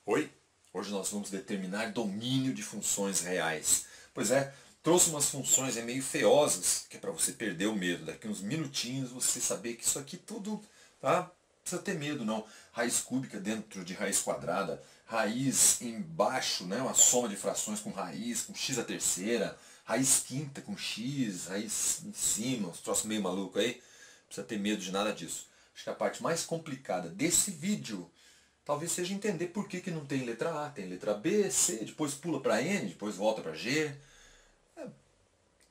Oi, hoje nós vamos determinar domínio de funções reais. Pois é, trouxe umas funções meio feiosas, que é para você perder o medo. Daqui uns minutinhos você saber que isso aqui tudo, tá? Não precisa ter medo não. Raiz cúbica dentro de raiz quadrada, raiz embaixo, né? Uma soma de frações com raiz, com x à terceira, raiz quinta com x, raiz em cima, uns troços meio maluco aí. Não precisa ter medo de nada disso. Acho que a parte mais complicada desse vídeo talvez seja entender por que não tem letra A, tem letra B, C, depois pula para N, depois volta para G.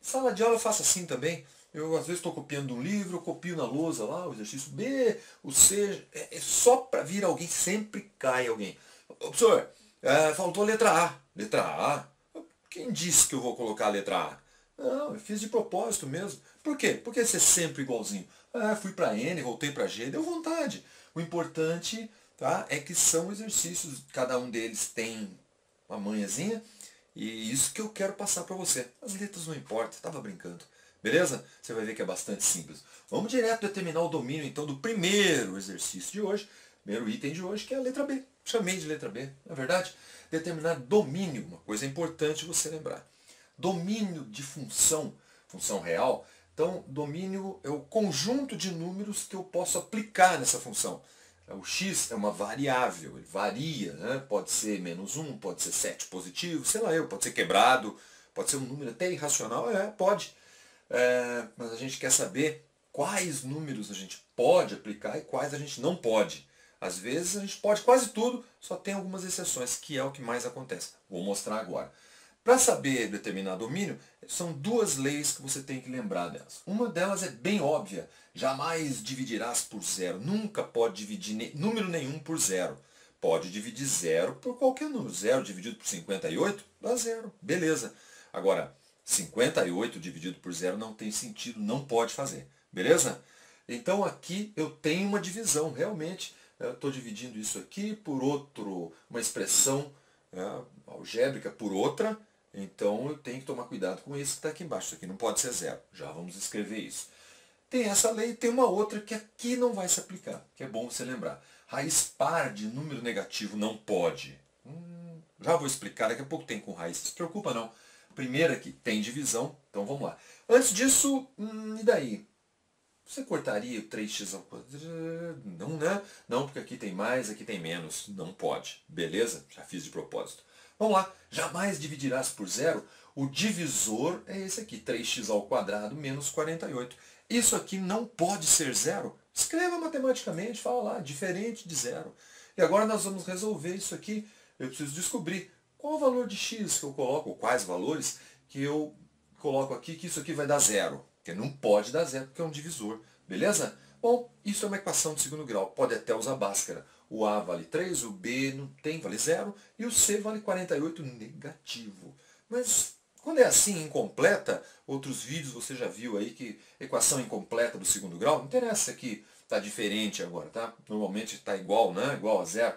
Sala de aula eu faço assim também. Eu às vezes estou copiando um livro, eu copio na lousa lá, o exercício B, o C, é só para vir alguém, sempre cai alguém. Ô, professor, faltou a letra A. Letra A? Quem disse que eu vou colocar a letra A? Não, eu fiz de propósito mesmo. Por quê? Porque ser sempre igualzinho. Fui para N, voltei para G, deu vontade. O importante, tá, é que são exercícios, cada um deles tem uma manhãzinha, e isso que eu quero passar para você. As letras não importam, estava brincando. Beleza? Você vai ver que é bastante simples. Vamos direto determinar o domínio, então, do primeiro exercício de hoje, primeiro item de hoje, que é a letra B. Chamei de letra B, não é verdade? Determinar domínio, uma coisa importante você lembrar. Domínio de função, função real. Então, domínio é o conjunto de números que eu posso aplicar nessa função. O x é uma variável, ele varia, né? Pode ser -1, pode ser 7 positivo, sei lá pode ser quebrado, pode ser um número até irracional, pode. Mas a gente quer saber quais números a gente pode aplicar e quais a gente não pode. Às vezes a gente pode quase tudo, só tem algumas exceções, que é o que mais acontece. Vou mostrar agora. Para saber determinar domínio, são duas leis que você tem que lembrar delas. Uma delas é bem óbvia. Jamais dividirás por zero. Nunca pode dividir número nenhum por zero. Pode dividir zero por qualquer número. Zero dividido por 58 dá zero. Beleza. Agora, 58 dividido por zero não tem sentido, não pode fazer. Beleza? Então aqui eu tenho uma divisão, realmente. Eu estou dividindo isso aqui por uma expressão algébrica por outra. Então eu tenho que tomar cuidado com isso que está aqui embaixo. Isso aqui não pode ser zero. Já vamos escrever isso. Tem essa lei e tem uma outra que aqui não vai se aplicar, que é bom você lembrar. Raiz par de número negativo não pode. Já vou explicar, daqui a pouco tem com raiz. Não se preocupa não. Primeiro aqui, tem divisão, então vamos lá. Antes disso, e daí? Você cortaria o 3x ao quadrado? Não, né? Não, porque aqui tem mais, aqui tem menos. Não pode. Beleza? Já fiz de propósito. Vamos lá. Jamais dividirás por zero. O divisor é esse aqui. 3x ao quadrado menos 48. Isso aqui não pode ser zero. Escreva matematicamente, fala lá, diferente de zero. E agora nós vamos resolver isso aqui. Eu preciso descobrir qual o valor de x que eu coloco, ou quais valores que eu coloco aqui, que isso aqui vai dar zero. Porque não pode dar zero, porque é um divisor. Beleza? Bom, isso é uma equação de segundo grau. Pode até usar Bhaskara. O A vale 3, o B não tem, vale 0, e o C vale 48 negativo. Mas quando é assim, incompleta, outros vídeos você já viu aí que equação incompleta do segundo grau, não interessa que está diferente agora, tá? Normalmente está igual, né? Igual a zero.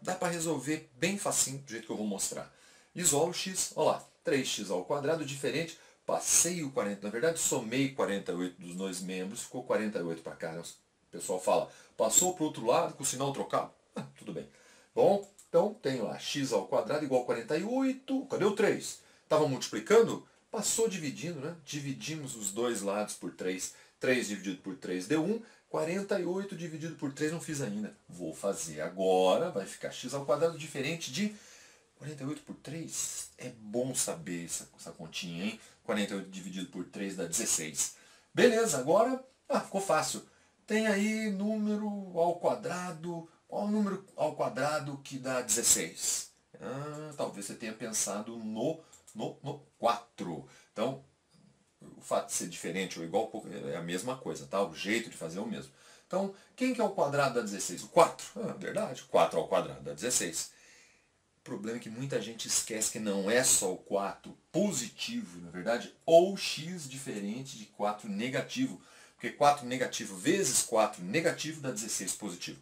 Dá para resolver bem facinho, do jeito que eu vou mostrar. Isolo x, olha lá, 3x ao quadrado, diferente. Passei o 40, na verdade somei 48 dos dois membros, ficou 48 para cá. O pessoal fala, passou para o outro lado com o sinal trocado? Tudo bem. Bom, então tenho lá x ao quadrado igual a 48, cadê o 3? Estava multiplicando? Passou dividindo, né? Dividimos os dois lados por 3. 3 dividido por 3 deu 1. 48 dividido por 3 não fiz ainda. Vou fazer agora, vai ficar x ao quadrado diferente de 48 por 3, é bom saber essa continha, hein? 48 dividido por 3 dá 16. Beleza, agora ficou fácil. Tem aí número ao quadrado. Qual o número ao quadrado que dá 16? Talvez você tenha pensado no 4. Então, o fato de ser diferente ou igual é a mesma coisa, tá? O jeito de fazer é o mesmo. Então, quem que é o quadrado dá 16? O 4. Verdade, 4 ao quadrado dá 16. O problema é que muita gente esquece que não é só o 4 positivo, na verdade, ou x diferente de 4 negativo. Porque 4 negativo vezes 4 negativo dá 16 positivo.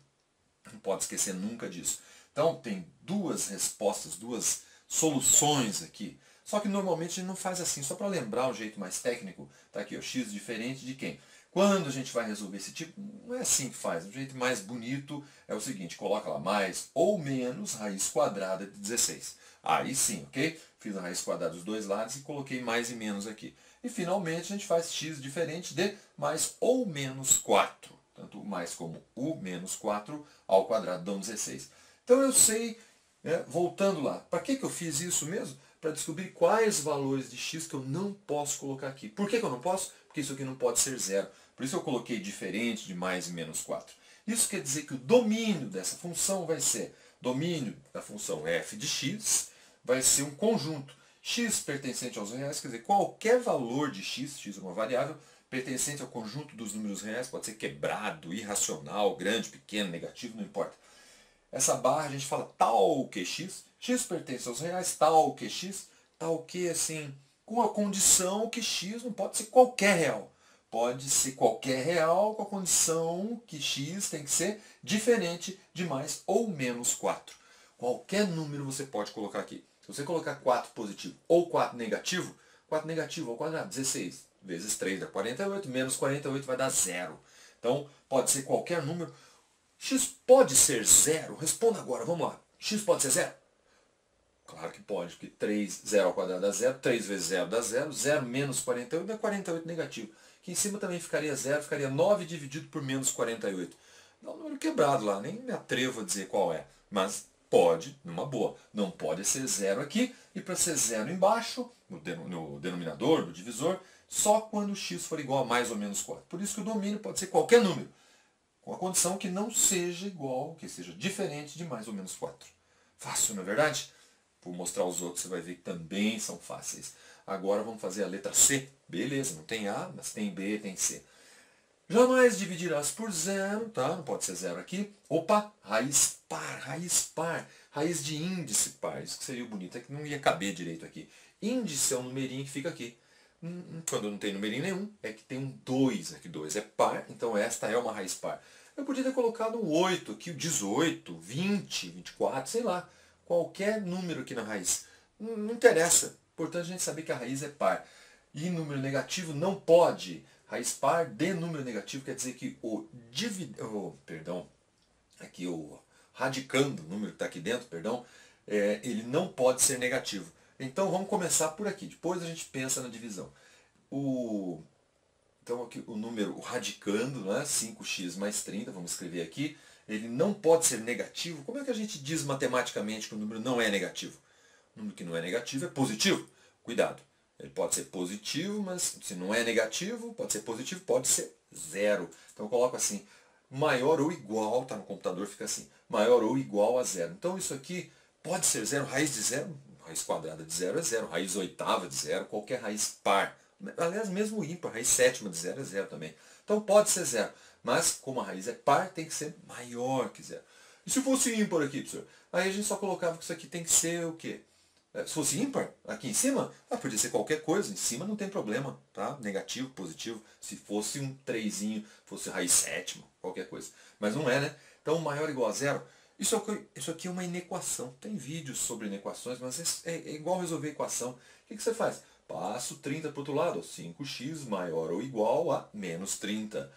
Não pode esquecer nunca disso. Então, tem duas respostas, duas soluções aqui. Só que normalmente a gente não faz assim, só para lembrar um jeito mais técnico. Tá aqui, ó, x diferente de quem? Quando a gente vai resolver esse tipo, não é assim que faz. O jeito mais bonito é o seguinte, coloca lá mais ou menos raiz quadrada de 16. Aí sim, ok? Fiz a raiz quadrada dos dois lados e coloquei mais e menos aqui. E finalmente a gente faz x diferente de mais ou menos 4. Tanto o mais como o menos 4 ao quadrado dão 16. Então eu sei, voltando lá, para que eu fiz isso mesmo? Para descobrir quais valores de x que eu não posso colocar aqui. Por que eu não posso? Porque isso aqui não pode ser zero. Por isso eu coloquei diferente de mais e menos 4. Isso quer dizer que o domínio dessa função vai ser, domínio da função f de x, vai ser um conjunto. X pertencente aos reais, quer dizer, qualquer valor de x, x é uma variável, pertencente ao conjunto dos números reais, pode ser quebrado, irracional, grande, pequeno, negativo, não importa. Essa barra a gente fala tal que x, x pertence aos reais, tal que x, tal que assim, com a condição que x não pode ser qualquer real. Pode ser qualquer real com a condição que x tem que ser diferente de mais ou menos 4. Qualquer número você pode colocar aqui. Se você colocar 4 positivo ou 4 negativo ao quadrado, 16 vezes 3 dá 48, menos 48 vai dar 0. Então, pode ser qualquer número. X pode ser zero? Responda agora, vamos lá. X pode ser zero? Claro que pode, porque 3, 0 ao quadrado dá 0, 3 vezes 0 dá 0, 0 menos 48 dá 48 negativo. Aqui em cima também ficaria 0, ficaria 9 dividido por menos 48. Dá um número quebrado lá, nem me atrevo a dizer qual é. Mas pode, numa boa. Não pode ser 0 aqui, e para ser 0 embaixo, no denominador, no divisor, só quando x for igual a mais ou menos 4. Por isso que o domínio pode ser qualquer número, com a condição que não seja igual, que seja diferente de mais ou menos 4. Fácil, não é verdade? Vou mostrar os outros, você vai ver que também são fáceis. Agora vamos fazer a letra C. Beleza, não tem A, mas tem B, tem C. Jamais dividirás por zero, tá? Não pode ser zero aqui. Opa, raiz par, raiz par. Raiz de índice par. Isso que seria bonito, é que não ia caber direito aqui. Índice é um numerinho que fica aqui. Quando não tem numerinho nenhum, é que tem um 2 aqui. 2 é par, então esta é uma raiz par. Eu podia ter colocado um 8 aqui, o 18, 20, 24, sei lá. Qualquer número aqui na raiz. Não interessa. Importante a gente saber que a raiz é par. E número negativo não pode. Raiz par de número negativo quer dizer que o radicando, o número que está aqui dentro, ele não pode ser negativo. Então vamos começar por aqui. Depois a gente pensa na divisão. Então aqui o número, o radicando, né, 5x mais 30, vamos escrever aqui, ele não pode ser negativo. Como é que a gente diz matematicamente que o número não é negativo? O número que não é negativo é positivo. Cuidado. Ele pode ser positivo, mas se não é negativo, pode ser positivo, pode ser zero. Então eu coloco assim, maior ou igual, tá no computador, fica assim, maior ou igual a zero. Então isso aqui pode ser zero, raiz de zero, raiz quadrada de zero é zero, raiz oitava de zero, qualquer raiz par. Aliás, mesmo ímpar, raiz sétima de zero é zero também. Então pode ser zero, mas como a raiz é par, tem que ser maior que zero. E se fosse ímpar aqui, professor? Aí a gente só colocava que isso aqui tem que ser o quê? Se fosse ímpar, aqui em cima, podia ser qualquer coisa, em cima não tem problema, tá? Negativo, positivo, se fosse um 3, fosse raiz sétima, qualquer coisa. Mas não é, né? Então maior ou igual a zero, isso aqui é uma inequação. Tem vídeos sobre inequações, mas é igual resolver equação. O que você faz? Passo 30 para o outro lado, 5x maior ou igual a menos 30.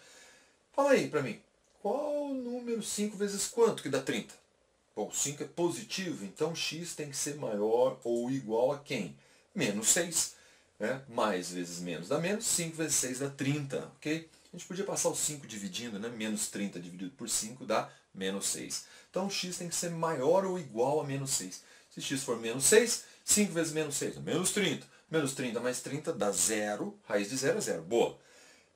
Fala aí para mim, qual número 5 vezes quanto que dá 30? Bom, 5 é positivo, então x tem que ser maior ou igual a quem? Menos 6. Né? Mais vezes menos dá menos, 5 vezes 6 dá 30. Ok? A gente podia passar o 5 dividindo, né? Menos 30 dividido por 5 dá menos 6. Então x tem que ser maior ou igual a menos 6. Se x for menos 6, 5 vezes menos 6 é menos 30. Menos 30 mais 30 dá 0, raiz de 0 é 0. Boa.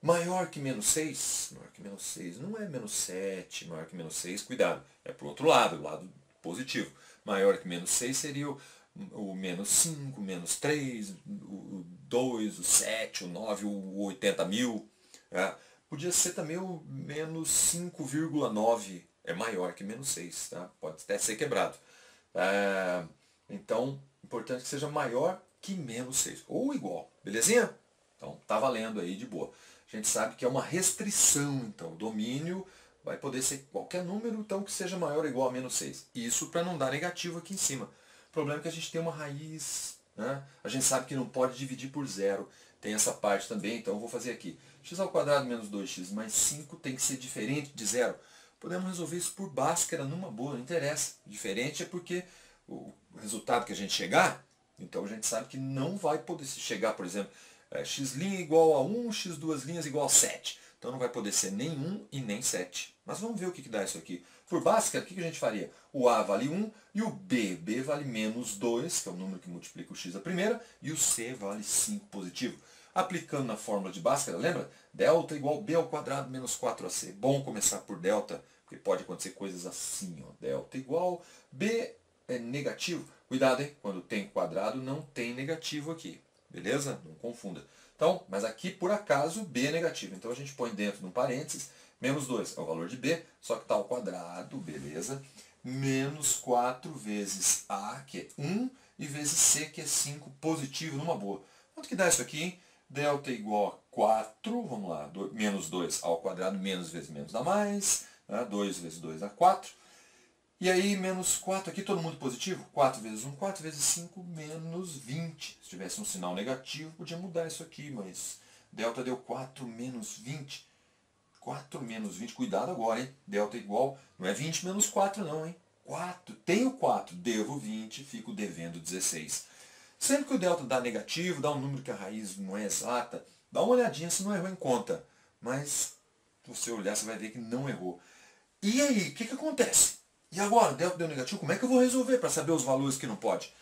Maior que menos 6, maior que menos 6, não é menos 7, maior que menos 6, cuidado, é para o outro lado, o lado positivo. Maior que menos 6 seria o menos 5, menos 3, o 2, o 7, o 9, o 80 mil. Podia ser também o menos 5,9, é maior que menos 6, tá? Pode até ser quebrado. Então, importante que seja maior que menos 6, ou igual, belezinha? Então, tá valendo aí de boa. A gente sabe que é uma restrição, então o domínio vai poder ser qualquer número, então que seja maior ou igual a menos 6. Isso para não dar negativo aqui em cima. O problema é que a gente tem uma raiz, né? A gente sabe que não pode dividir por zero. Tem essa parte também, então eu vou fazer aqui. x ao quadrado menos 2x mais 5 tem que ser diferente de zero. Podemos resolver isso por Bhaskara numa boa, não interessa. Diferente é porque o resultado que a gente chegar, então a gente sabe que não vai poder se chegar, por exemplo, x' igual a 1, x duas linhas igual a 7. Então não vai poder ser nem 1 e nem 7. Mas vamos ver o que dá isso aqui. Por Bhaskara, o que a gente faria? O A vale 1 e o B vale menos 2, que é o número que multiplica o x a primeira, e o C vale 5 positivo. Aplicando na fórmula de Bhaskara, lembra? Delta igual B ao quadrado menos 4AC. Bom começar por delta, porque pode acontecer coisas assim. Ó. Delta igual B é negativo. Cuidado, hein? Quando tem quadrado, não tem negativo aqui. Beleza? Não confunda. Então, mas aqui, por acaso, B é negativo. Então a gente põe dentro de um parênteses, menos 2 é o valor de B, só que está ao quadrado, beleza? Menos 4 vezes A, que é 1, e vezes C, que é 5, positivo, numa boa. Quanto que dá isso aqui, hein? Delta igual a 4, vamos lá, menos 2 ao quadrado, menos vezes menos dá mais, né? 2 vezes 2 dá 4. E aí, menos 4 aqui, todo mundo positivo? 4 vezes 1, 4 vezes 5, menos 20. Se tivesse um sinal negativo, podia mudar isso aqui, mas delta deu 4 menos 20. 4 menos 20, cuidado agora, hein? Delta igual, não é 20 menos 4 não, hein? 4, tenho 4, devo 20, fico devendo 16. Sempre que o delta dá negativo, dá um número que a raiz não é exata, dá uma olhadinha se não errou em conta. Mas, se você olhar, você vai ver que não errou. E aí, o que acontece? E agora, o delta deu negativo, como é que eu vou resolver para saber os valores que não pode?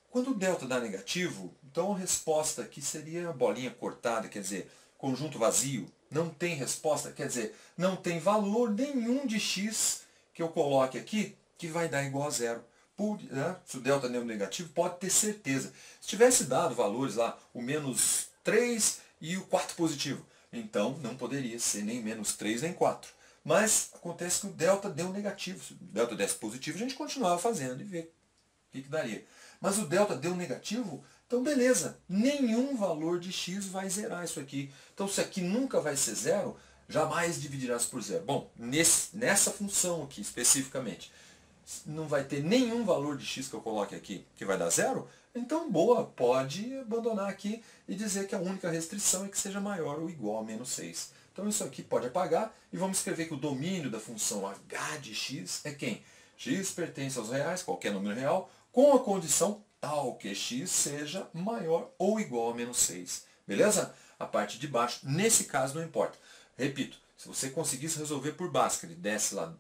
Quando o delta dá negativo, então a resposta aqui seria a bolinha cortada, quer dizer, conjunto vazio. Não tem resposta, quer dizer, não tem valor nenhum de x que eu coloque aqui que vai dar igual a zero. Se o delta deu negativo, pode ter certeza. Se tivesse dado valores lá, o menos 3 e o 4 positivo, então não poderia ser nem menos 3 nem 4. Mas acontece que o delta deu negativo. Se o delta desse positivo, a gente continuava fazendo e ver o que daria. Mas o delta deu negativo, então beleza, nenhum valor de x vai zerar isso aqui. Então se aqui nunca vai ser zero, jamais dividirás por zero. Bom, nessa função aqui especificamente, não vai ter nenhum valor de x que eu coloque aqui que vai dar zero, então boa, pode abandonar aqui e dizer que a única restrição é que seja maior ou igual a menos 6. Então isso aqui pode apagar e vamos escrever que o domínio da função h de x é quem? X pertence aos reais, qualquer número real, com a condição tal que x seja maior ou igual a menos 6. Beleza? A parte de baixo, nesse caso, não importa. Repito, se você conseguisse resolver por Bhaskara e desse lá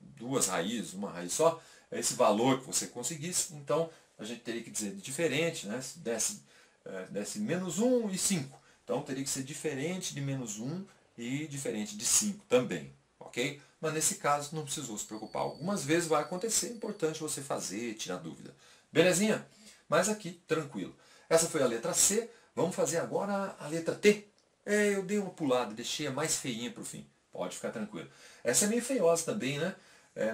duas raízes, uma raiz só, esse valor que você conseguisse, então a gente teria que dizer diferente, né? Se desse menos 1 e 5. Então teria que ser diferente de menos 1 e diferente de 5 também. Ok? Mas nesse caso não precisou se preocupar. Algumas vezes vai acontecer, é importante você fazer, tirar dúvida. Belezinha? Mas aqui, tranquilo. Essa foi a letra C. Vamos fazer agora a letra T. Eu dei uma pulada, deixei a mais feinha para o fim. Pode ficar tranquilo. Essa é meio feiosa também, né?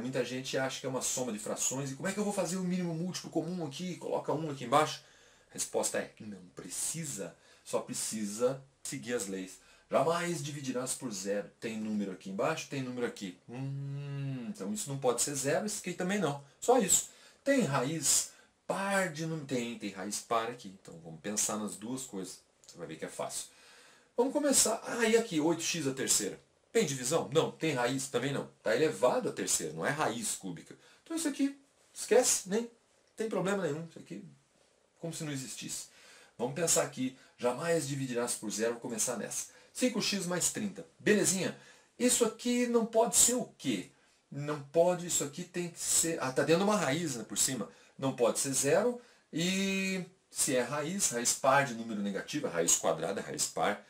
Muita gente acha que é uma soma de frações. E como é que eu vou fazer o mínimo múltiplo comum aqui? Coloca 1 aqui embaixo. A resposta é não precisa. Só precisa seguir as leis. Jamais dividirás por zero. Tem número aqui embaixo, tem número aqui. Então isso não pode ser zero, isso aqui também não. Só isso. Tem raiz par de número? Tem raiz par aqui. Então vamos pensar nas duas coisas. Você vai ver que é fácil. Vamos começar. E aqui, 8x a terceira. Tem divisão? Não. Tem raiz? Também não. Está elevado a terceira, não é raiz cúbica. Então isso aqui, esquece, nem tem problema nenhum. Isso aqui, como se não existisse. Vamos pensar aqui, jamais dividirás por zero, vou começar nessa. 5x mais 30. Belezinha? Isso aqui não pode ser o quê? Não pode, isso aqui tem que ser... está dentro de uma raiz, né, por cima. Não pode ser zero. E se é raiz par de número negativo, raiz quadrada, raiz par.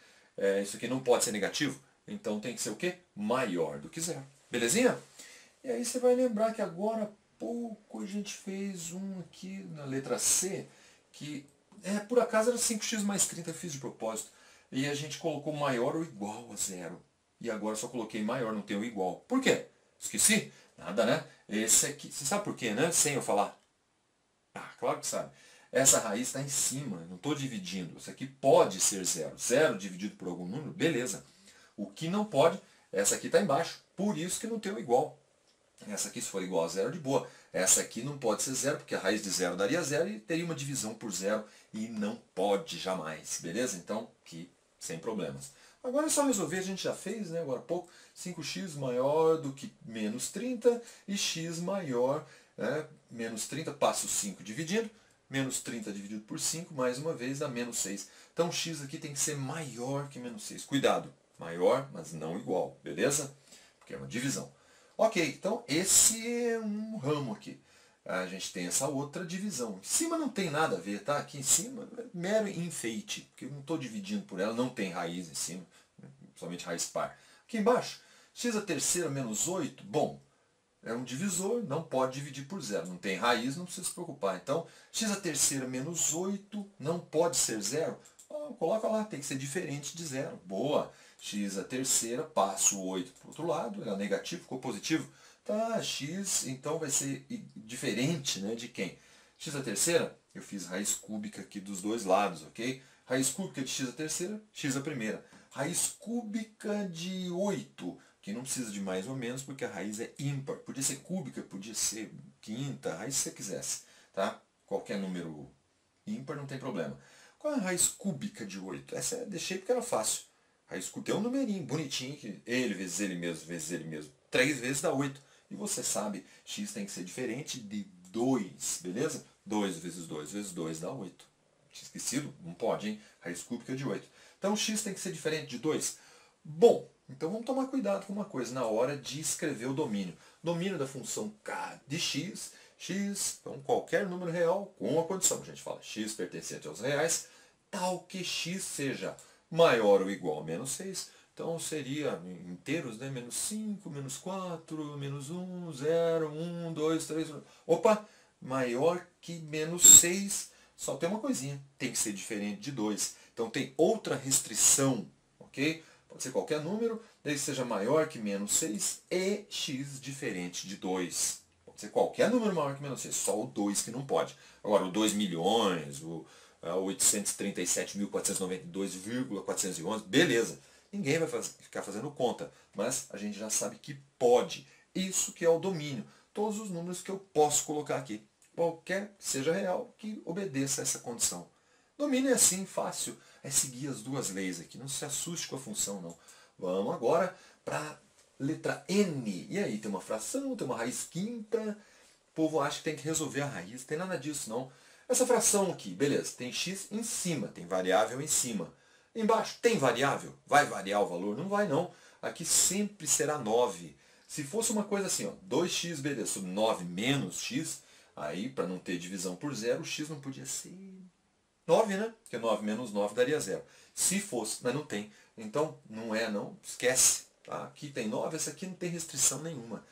Isso aqui não pode ser negativo. Então tem que ser o quê? Maior do que zero. Belezinha? E aí você vai lembrar que agora há pouco a gente fez um aqui na letra C, que por acaso era 5x mais 30, eu fiz de propósito. E a gente colocou maior ou igual a zero. E agora só coloquei maior, não tem o igual. Por quê? Esqueci? Nada, né? Esse aqui, você sabe por quê, né? Sem eu falar. Claro que sabe. Essa raiz está em cima, não estou dividindo. Isso aqui pode ser zero. Zero dividido por algum número, beleza. O que não pode, essa aqui está embaixo. Por isso que não tem o igual. Essa aqui, se for igual a zero, de boa. Essa aqui não pode ser zero, porque a raiz de zero daria zero e teria uma divisão por zero. E não pode jamais. Beleza? Então, aqui, sem problemas. Agora é só resolver, a gente já fez, né, agora há pouco, 5x maior do que menos 30 e x maior, né, menos 30, passo 5 dividindo, menos 30 dividido por 5, mais uma vez dá menos 6. Então x aqui tem que ser maior que menos 6. Cuidado, maior, mas não igual, beleza? Porque é uma divisão. Ok, então esse é um ramo aqui. A gente tem essa outra divisão. Em cima não tem nada a ver, tá? Aqui em cima é mero enfeite, porque eu não estou dividindo por ela, não tem raiz em cima, somente raiz par. Aqui embaixo, x a terceira menos 8, bom, é um divisor, não pode dividir por zero. Não tem raiz, não precisa se preocupar. Então, x a terceira menos 8 não pode ser zero. Coloca lá, tem que ser diferente de zero. Boa. X a terceira, passo o 8 para o outro lado, era negativo, ficou positivo. Tá, x então vai ser diferente, né, de quem? X a terceira, eu fiz raiz cúbica aqui dos dois lados, ok? Raiz cúbica de x a terceira, x a primeira. Raiz cúbica de 8, que não precisa de mais ou menos, porque a raiz é ímpar. Podia ser cúbica, podia ser quinta, a raiz se você quisesse, tá? Qualquer número ímpar não tem problema. Qual é a raiz cúbica de 8? Essa eu deixei porque era fácil. Raiz cúbica tem um numerinho bonitinho, que ele vezes ele mesmo, vezes ele mesmo. 3 vezes dá 8. E você sabe, x tem que ser diferente de 2, beleza? 2 vezes 2 vezes 2 dá 8. Tinha esquecido? Não pode, hein? Raiz cúbica de 8. Então x tem que ser diferente de 2. Bom, então vamos tomar cuidado com uma coisa na hora de escrever o domínio. Domínio da função k de x, então qualquer número real com a condição. A gente fala x pertencente aos reais, tal que x seja maior ou igual a menos 6. Então seria inteiros, né? Menos 5, menos 4, menos 1, 0, 1, 2, 3. Opa! Maior que menos 6. Só tem uma coisinha. Tem que ser diferente de 2. Então tem outra restrição. Ok? Pode ser qualquer número, desde que seja maior que menos 6 e x diferente de 2. Pode ser qualquer número maior que menos 6. Só o 2 que não pode. Agora o 2 milhões, o 837.492,411, beleza. Ninguém vai ficar fazendo conta, mas a gente já sabe que pode. Isso que é o domínio. Todos os números que eu posso colocar aqui. Qualquer que seja real que obedeça a essa condição. Domínio é assim, fácil. É seguir as duas leis aqui. Não se assuste com a função, não. Vamos agora para a letra N. E aí, tem uma fração, tem uma raiz quinta. O povo acha que tem que resolver a raiz. Não tem nada disso, não. Essa fração aqui, beleza, tem x em cima, tem variável em cima. Embaixo tem variável? Vai variar o valor? Não vai não. Aqui sempre será 9. Se fosse uma coisa assim, ó, 2x, beleza, sobre 9 menos x, aí para não ter divisão por zero, o x não podia ser 9, né? Porque 9 menos 9 daria 0. Se fosse, mas não tem. Então não é não, esquece. Tá? Aqui tem 9, essa aqui não tem restrição nenhuma.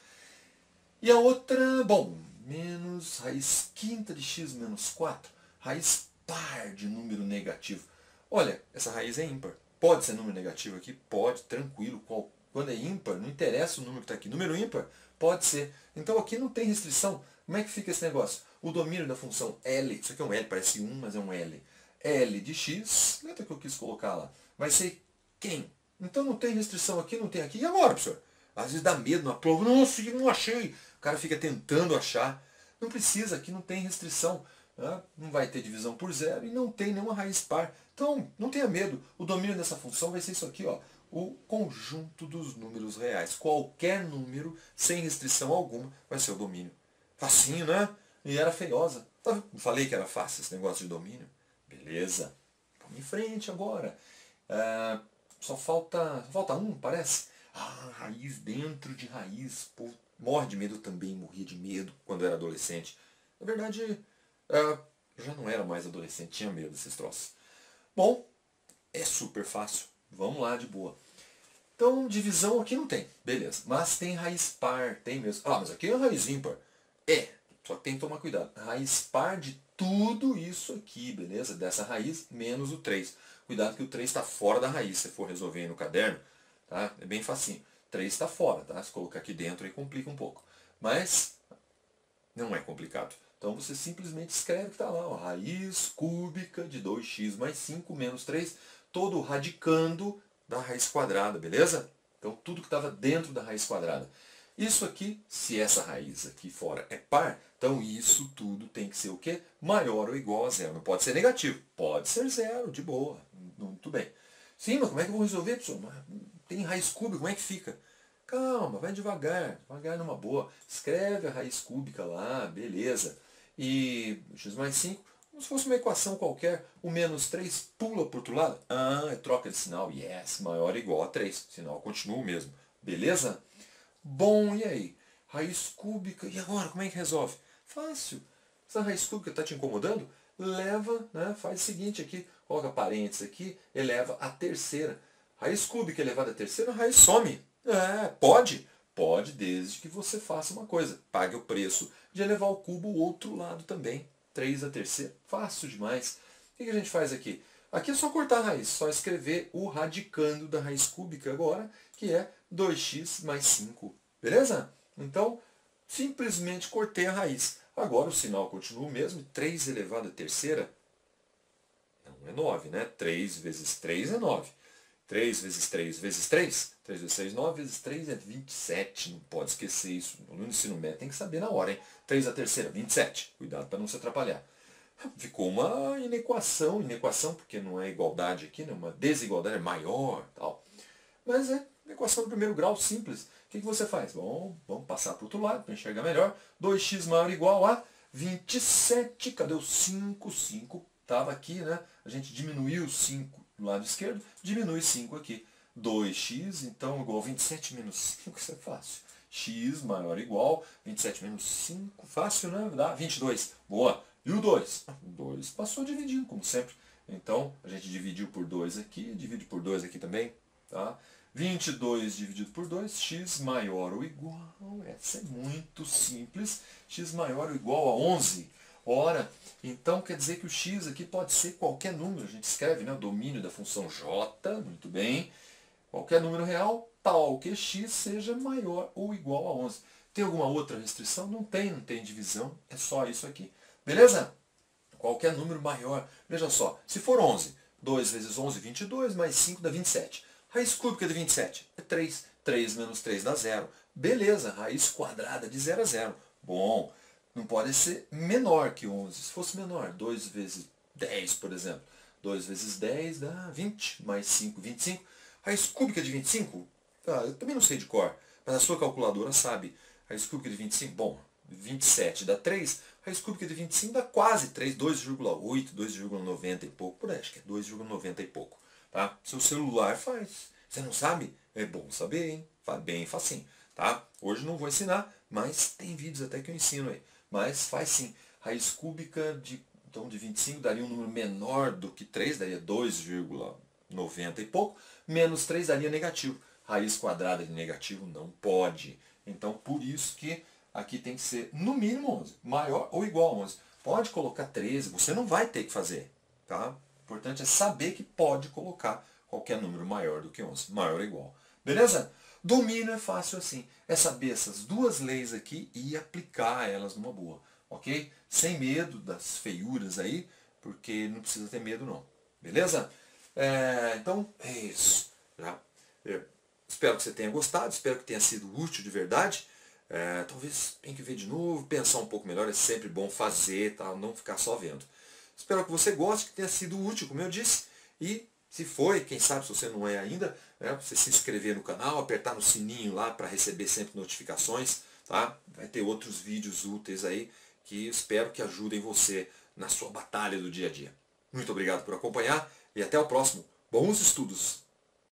E a outra, bom, menos raiz quinta de x menos 4, raiz par de número negativo. Olha, essa raiz é ímpar. Pode ser número negativo aqui? Pode, tranquilo. Quando é ímpar, não interessa o número que está aqui. Número ímpar? Pode ser. Então aqui não tem restrição. Como é que fica esse negócio? O domínio da função L, isso aqui é um L, parece 1, mas é um L. L de x, letra que eu quis colocar lá, vai ser quem? Então não tem restrição aqui, não tem aqui. E agora, professor? Às vezes dá medo na prova. Nossa, não achei. O cara fica tentando achar. Não precisa, aqui não tem restrição. Né? Não vai ter divisão por zero e não tem nenhuma raiz par. Então, não tenha medo. O domínio dessa função vai ser isso aqui, ó, o conjunto dos números reais. Qualquer número, sem restrição alguma, vai ser o domínio. Facinho, né? E era feiosa. Não falei que era fácil esse negócio de domínio? Beleza. Vamos em frente agora. Só falta um, parece. Raiz dentro de raiz. Pô, morre de medo, eu também morria de medo quando era adolescente. Na verdade, eu já não era mais adolescente, tinha medo desses troços. Bom, é super fácil. Vamos lá, de boa. Então, divisão aqui não tem, beleza. Mas tem raiz par, tem mesmo. Mas aqui é raiz ímpar. Só que tem que tomar cuidado. Raiz par de tudo isso aqui, beleza? Dessa raiz menos o 3. Cuidado que o 3 está fora da raiz, se for resolver aí no caderno. Tá? É bem facinho. 3 está fora, tá? Se colocar aqui dentro aí complica um pouco. Mas não é complicado. Então você simplesmente escreve que está lá, ó, raiz cúbica de 2x mais 5 menos 3, todo radicando da raiz quadrada, beleza? Então tudo que estava dentro da raiz quadrada. Isso aqui, se essa raiz aqui fora é par, então isso tudo tem que ser o quê? Maior ou igual a zero. Não pode ser negativo, pode ser zero, de boa, muito bem. Sim, mas como é que eu vou resolver, professor? Mas tem raiz cúbica, como é que fica? Calma, vai devagar, devagar numa boa. Escreve a raiz cúbica lá, beleza. E x mais 5, como se fosse uma equação qualquer, o menos 3 pula para o outro lado. Ah, é troca de sinal, yes, maior ou igual a 3. Sinal continua o mesmo. Beleza? Bom, e aí? Raiz cúbica, e agora, como é que resolve? Fácil. Essa raiz cúbica está te incomodando? Leva, né, faz o seguinte aqui, coloca parênteses aqui, eleva a terceira. Raiz cúbica elevada a terceira, a raiz some. É, pode? Pode, desde que você faça uma coisa. Pague o preço de elevar o cubo o outro lado também. 3 a terceira. Fácil demais. O que a gente faz aqui? Aqui é só cortar a raiz, só escrever o radicando da raiz cúbica agora, que é 2x mais 5. Beleza? Então, simplesmente cortei a raiz. Agora o sinal continua o mesmo. 3 elevado à terceira não é 9, né? 3 vezes 3 é 9. 3 vezes 3 vezes 3. 3 vezes 3, 9 vezes 3 é 27. Não pode esquecer isso. No ensino médio tem que saber na hora, hein? 3 à terceira, 27. Cuidado para não se atrapalhar. Ficou uma inequação, porque não é igualdade aqui, né? Uma desigualdade maior, tal. Mas é equação do primeiro grau, simples. O que você faz? Bom, vamos passar para o outro lado para enxergar melhor. 2x maior ou igual a 27. Cadê o 5? 5 estava aqui, né? A gente diminuiu o 5 do lado esquerdo, diminui 5 aqui. 2x, então, igual a 27 menos 5, isso é fácil. X maior ou igual, 27 menos 5, fácil, né? Dá 22. Boa. E o 2? O 2 passou dividindo, como sempre. Então, a gente dividiu por 2 aqui, divide por 2 aqui também. Tá? 22 dividido por 2, x maior ou igual, essa é muito simples, x maior ou igual a 11. Ora, então quer dizer que o x aqui pode ser qualquer número, a gente escreve, né, o domínio da função j, muito bem, qualquer número real, tal que x seja maior ou igual a 11. Tem alguma outra restrição? Não tem divisão, é só isso aqui. Beleza? Qualquer número maior, veja só, se for 11, 2 vezes 11, 22, mais 5 dá 27. Raiz cúbica de 27 é 3. 3 menos 3 dá 0. Beleza, raiz quadrada de 0 a 0. Bom, não pode ser menor que 11. Se fosse menor, 2 vezes 10, por exemplo. 2 vezes 10 dá 20, mais 5, 25. Raiz cúbica de 25? Ah, eu também não sei de cor, mas a sua calculadora sabe. Raiz cúbica de 25, bom, 27 dá 3. Raiz cúbica de 25 dá quase 3, 2,8, 2,90 e pouco. Por aí, acho que é 2,90 e pouco. Tá? Seu celular faz. Você não sabe? É bom saber, hein? Bem facinho. Tá? Hoje não vou ensinar, mas tem vídeos até que eu ensino aí. Mas faz sim. Raiz cúbica de 25 daria um número menor do que 3, daria 2,90 e pouco. Menos 3 daria negativo. Raiz quadrada de negativo não pode. Então, por isso que aqui tem que ser no mínimo 11. Maior ou igual a 11. Pode colocar 13, você não vai ter que fazer. Tá? O importante é saber que pode colocar qualquer número maior do que 11, maior ou igual. Beleza? Domínio é fácil assim. É saber essas duas leis aqui e aplicar elas numa boa. Ok? Sem medo das feiuras aí, porque não precisa ter medo não. Beleza? Então, é isso. Tá? Espero que você tenha gostado, espero que tenha sido útil de verdade. Talvez tenha que ver de novo, pensar um pouco melhor, é sempre bom fazer, tá? Não ficar só vendo. Espero que você goste, que tenha sido útil, como eu disse. E se foi, quem sabe se você não é ainda, né, você se inscrever no canal, apertar no sininho lá para receber sempre notificações. Tá? Vai ter outros vídeos úteis aí que espero que ajudem você na sua batalha do dia a dia. Muito obrigado por acompanhar e até o próximo. Bons estudos!